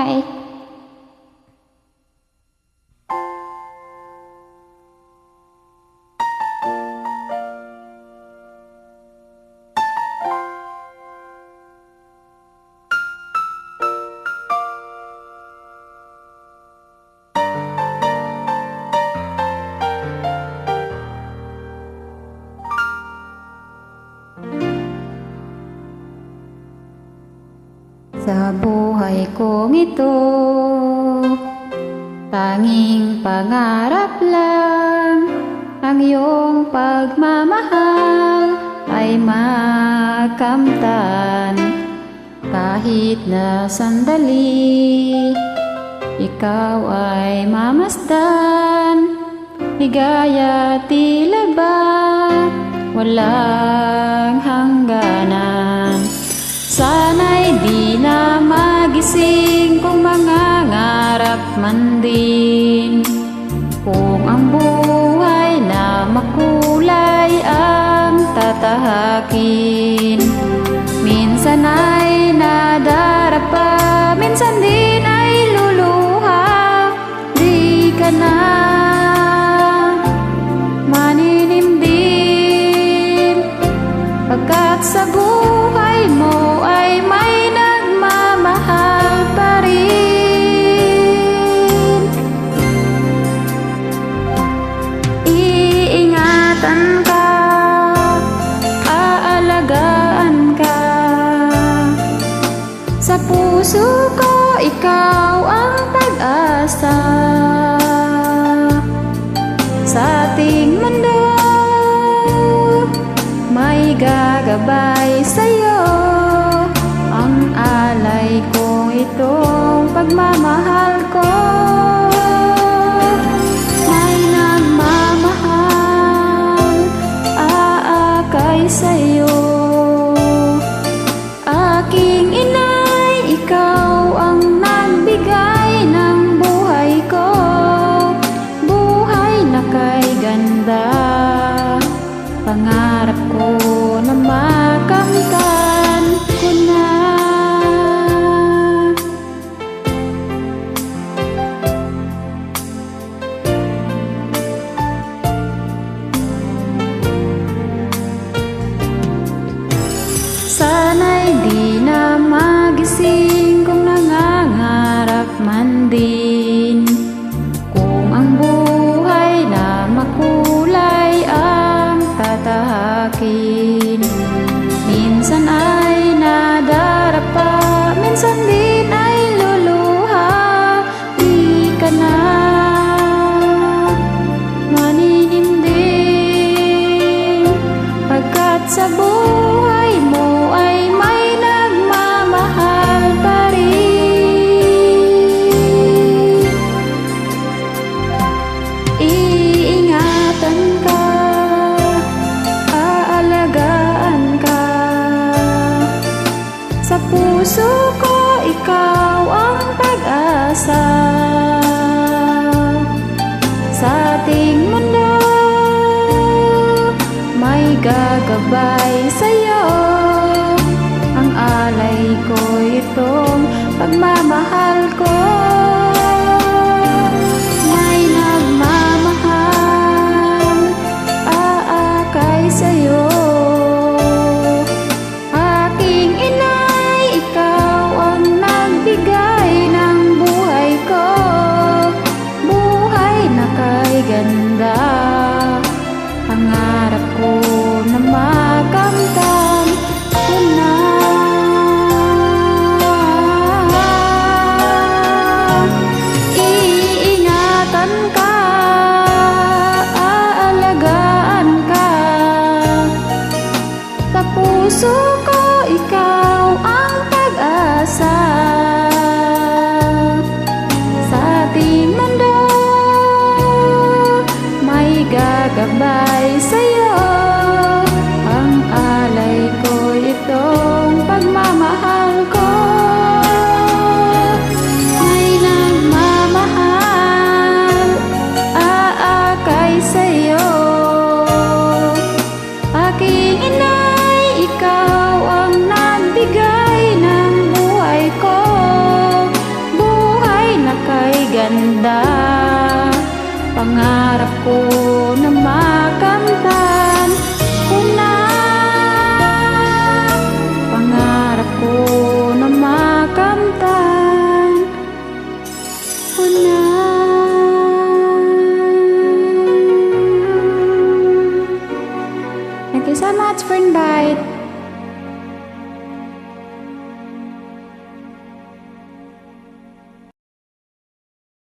buhay. Sa buhay kong ito, tanging pangarap lang ang iyong pagmamahal ay makamtan. Kahit na sandali, ikaw ay mamasdan. Ligaya tila ba walang hangganan. Sana'y di na magising kung mangangarap man din. Kung ang buhay na makulay ang tatahakin. Minsan ay nadarapa, minsan din ay luluha. Di ka na maninimdim, pagkat sa buhay mo ay may nagmamahal pa rin. Iingatan ka, aalagaan ka. Sa puso ko ikaw ang pag-asa. Sa ating mundo may gagabay sa'yo. Ang alay ko itong pagmamahal ko. May nagmamahal, aakay sa'yo. Aking inay, ikaw ang nagbigay ng buhay ko. Buhay na kay ganda, pangarap ko na makamtan ko na. Sana'y di na magising kung nangangarap man din. Kung ang buhay na makulay ang tatahakin. Minsan ay nadarapa, minsan din ay luluha. Di ka na maninimdim, pagkat sa buhay mo ay may nagmamahal pa rin. Iingatan ka, aalagaan ka. Sa puso ko ikaw ang pag-asa. Sa ating mundo may gagabay sa'yo. Ang alay ko itong pagmamahal ko. May nagmamahal, aakay sa'yo. Aking inay, ikaw ang nagbigay ng buhay ko. Buhay na kay ganda, pangarap ko na makamtan ko na. Thank you so much for invite.